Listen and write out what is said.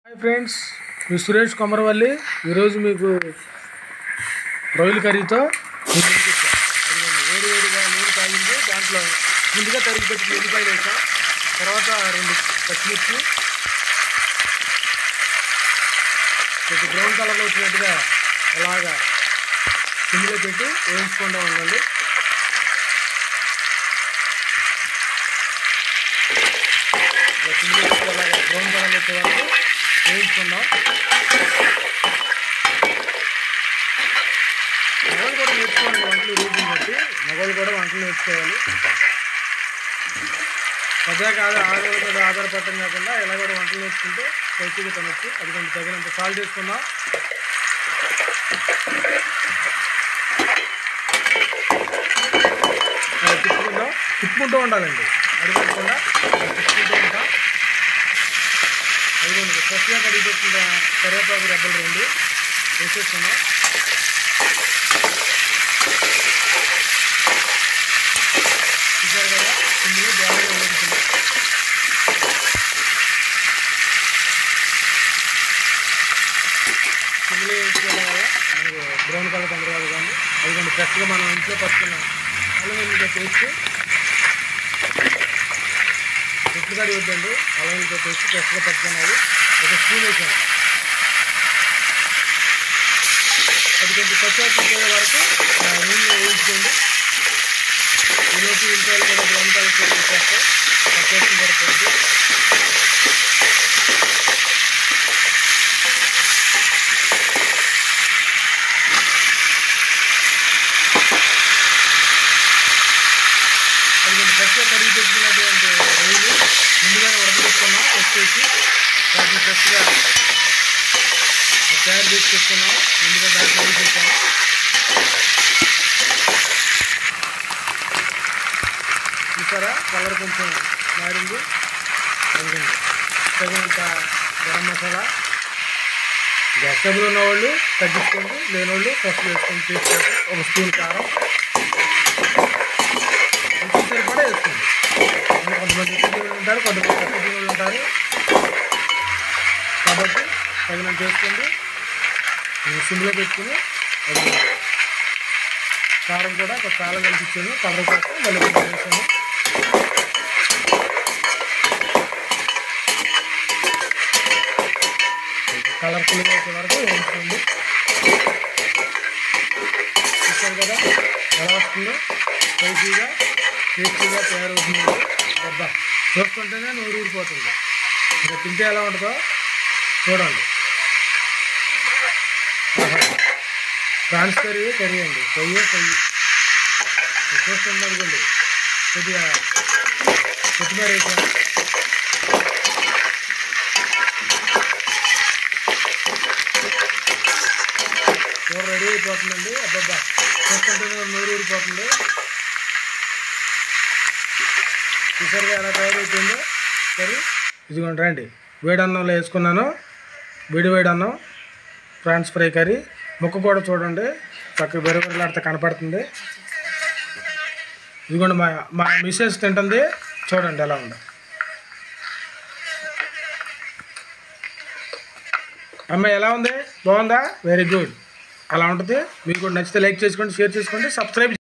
Hi friends, మీ సురేష్ కొమరవల్లి. ఈరోజు మీకు రొయ్యల కర్రీతో వేడివేడిగా నూనె కాగింది. దాంట్లో ముందుగా తరిగి పెట్టి ఉల్లిపాయలు వేసాం. తర్వాత 2 పచ్చిమిర్చి కొంచెం బ్రౌన్ కలర్లో వచ్చినట్టుగా అలాగా సిమ్లో పెట్టి వేయించుకుంటూ ఉండండి. సిమ్లో పెట్టి అలాగా బ్రౌన్ కలర్ వచ్చే వరకు వేయించుకుందాం. మగవాళ్ళు కూడా నేర్చుకోవాలి వంటలు, రోజుని బట్టి మగవాళ్ళు కూడా వంటలు నేర్చుకోవాలి. పెద్దగా ఆడవాళ్ళ మీద ఆధారపడటం కాకుండా ఇలా కూడా వంటలు నేర్చుకుంటే మంచిగా తినొచ్చు. అది కొంచెం తగినంత సాల్ట్ వేసుకుందాం. తిప్పుకుంటూ ఉండాలండి, అడిగకుండా తిప్పుకుంటూ ఉంటాం. అదిగోండి ఫ్రెష్గా కడిగి పెట్టిన కరివేపాకు రెబ్బలు 2 వేసేస్తున్నాం. చూసారు కదా, ఇందులో బాగా వేడుతున్నాం. ఇందులో వేసుకోవడం వల్ల మనకు బ్రౌన్ కలర్ తొందరగా కానీ అదిగోండి ఫ్రెష్గా మనం ఇంట్లో పట్టుకున్నాం. అల్లం వెల్లుల్లి పేస్ట్ ఉప్పు కడి వద్దండి, అల్లం వెల్లుల్లి పేస్ట్ ఫ్రెష్గా పట్టుకున్నది 1 స్పూన్ వేసాను. అది కొంచెం పచ్చివాసన పోయే వరకు నూనెలో వేయించుకోండి. ఈలోపు ఉల్లిపాయలు కూడా బ్రౌన్ కలర్ చేస్తే పచ్చివాసన పడుతుంది. అది కొంచెం ఫ్రెష్గా కడిగి పెట్టుకున్నటువంటి రొయ్యలు ముందుగానే ఉడకబెట్టుకున్నాం. వచ్చేసి వాటిని ఫ్రెష్గా తయారు చేసి పెట్టుకున్నాం. ముందుగా దాంట్లో వేసేసాను. చూసారా, కలర్ కొంచెం మారింది. అందుకండి తగినంత గరం మసాలా. గ్యాస్ ట్రబుల్ ఉన్నవాళ్ళు తగ్గించుకోండి, లేని వాళ్ళు ఫస్ట్ వేసుకొని చేసుకోండి. 1 స్పూన్ కారం సరిపడా వేసుకోండి. కొంతమంది ఉప్పు ఉంటారు, కొంతమంది తక్కువ గిన్నెలు ఉంటారు. కాబట్టి తగినంత వేసుకోండి. సిమ్లో పెట్టుకుని కారం కూడా చాలా కనిపించాను. కలర్ కోసం మళ్ళీ వేసాను. కలర్ఫుల్గా వచ్చే వరకు వేసుకోండి. చూసారు కదా ఎలా వస్తుందో, స్పైసీగా టేస్టీగా తయారవుతుంది. అబ్బా, చూస్తుంటేనే నోరు ఊరిపోతుంది. ఇంకా తింటే ఎలా ఉంటుందో చూడండి. ప్రాన్స్ కర్రీ అండి, ఫ్రై చూస్తుంది. అనుకోండి కొద్దిగా కొత్తిమీర వేసాను. కూర రెడీ అయిపోతుందండి. అబ్బబ్బా, చూస్తుంటేనే నోరు ఊరిపోతుంది. చూసారుగా ఎలా తయారైపోయిందో కర్రీ. ఇదిగోండి రండి, వేడి అన్నంలో వేసుకున్నాను. వేడి అన్నం ప్రాన్స్ ఫ్రై కర్రీ. ముక్క కూడా చూడండి చక్కగా బెరబెరలాడితే కనపడుతుంది. ఇదిగోండి మా మిసెస్ తింటుంది, చూడండి ఎలా ఉందో. అమ్మాయి ఎలా ఉంది, బాగుందా? Very good. అలా ఉంటుంది. మీకు కూడా నచ్చితే లైక్ చేసుకోండి, షేర్ చేసుకోండి, సబ్స్క్రైబ్